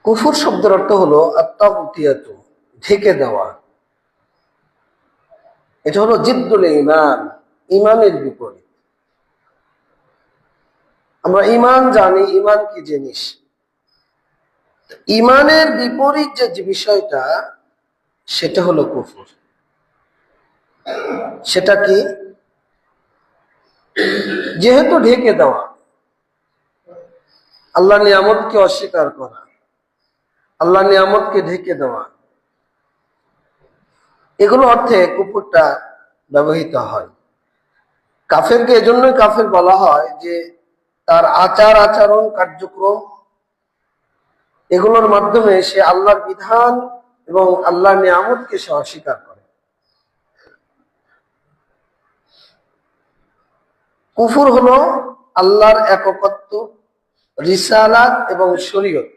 কুফর শব্দের অর্থ হলো আত্তাগুতিয়াতু, ঢেকে দেওয়া। এটা হলো জিদ্দুল ঈমান, ঈমানের বিপরীত। আমরা ঈমান জানি, ঈমান কি জিনিস। ঈমানের বিপরীত যে বিষয়টা, সেটা হলো কুফর। সেটা কি? যেহেতু ঢেকে দেওয়া, আল্লাহ নিয়ামতকে অস্বীকার করা, আল্লাহ নিয়ামতকে ঢেকে দেওয়া, এগুলো অর্থে কুফরটা ব্যবহৃত হয়। কাফেরকে এজন্যই কাফের বলা হয় যে তার আচার আচরণ কার্যক্রম এগুলোর মাধ্যমে সে আল্লাহর বিধান এবং আল্লাহর নিয়ামতকে সে অস্বীকার করে। কুফর হলো আল্লাহর একত্ব, রিসালাত এবং শরীয়ত,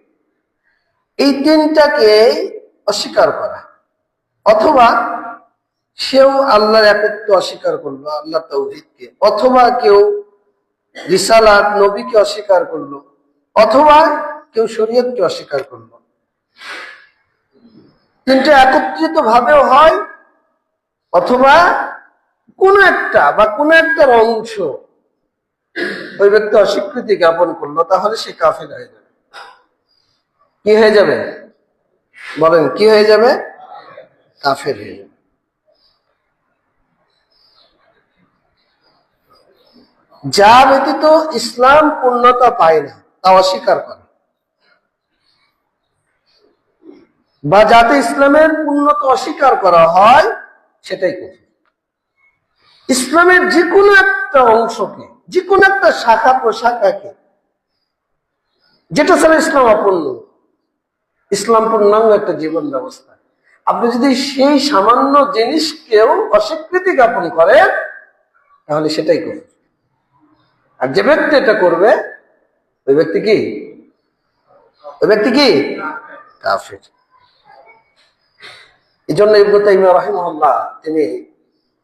এই তিনটাকে অস্বীকার করা। অথবা সেও আল্লাহর একত্ব অস্বীকার করলো, আল্লাহ তাওহীদকে, অথবা কেউ রিসালাত নবীকে অস্বীকার করলো, অথবা কেউ শরীয়তকে অস্বীকার করলো। তিনটা একত্রিত ভাবেও হয়, অথবা কোন একটা বা কোন একটার অংশ ওই ব্যক্তি অস্বীকৃতি জ্ঞাপন করলো, তাহলে সে কাফের হয়ে যাবে। কি হয়ে যাবে বলেন? কি হয়ে যাবে? কাফের হয়ে যাবে। যা ব্যতীত ইসলাম পূর্ণতা পায় না তা অস্বীকার করে, বা যাতে ইসলামের পূর্ণতা অস্বীকার করা হয়, সেটাই কুফর। ইসলামের যে কোনো একটা অংশকে, যে কোনো একটা শাখা প্রশাখাকে, যেটা ছাড়া ইসলাম অপূর্ণ, ইসলাম পূর্ণাঙ্গ একটা জীবন ব্যবস্থা, আপনি যদি সেই সামান্য জিনিসকেও অস্বীকৃতি জ্ঞাপন করেন, তাহলে সেটাই কুফর। আর যে ব্যক্তি এটা করবে, ওই ব্যক্তি কি? ওই ব্যক্তি কি? কাফের। এই জন্য ইবনে তাইমিয়া রাহিমাহুল্লাহ তিনি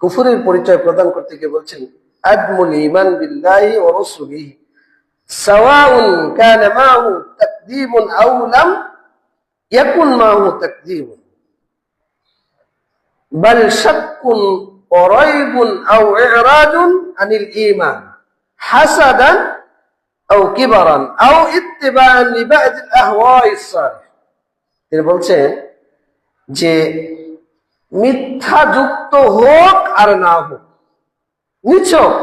কুফরের পরিচয় প্রদান করতে গিয়ে বলছেন, আদমুল ঈমান বিল্লাহি ওয়া রাসূলিহি সাওয়াউন কানা মাহু তাকযীবুন আও লাম ইয়াকুন মাহু তাকযীবুন বাল শাক্কুন ওয়া রাইবুন আও ইরাদুন আনিল ঈমান হাসাদান আও কিবরান আও ইত্তিবাআন লিবা'দ আল আহওয়াইস সারিফ। তিনি বলছেন যে মিথ্যা যুক্ত হোক আর না হোক, নিছক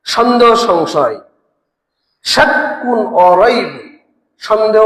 সন্দেহ সংশয়, শাক্কুন ও রাইব, সন্দেহ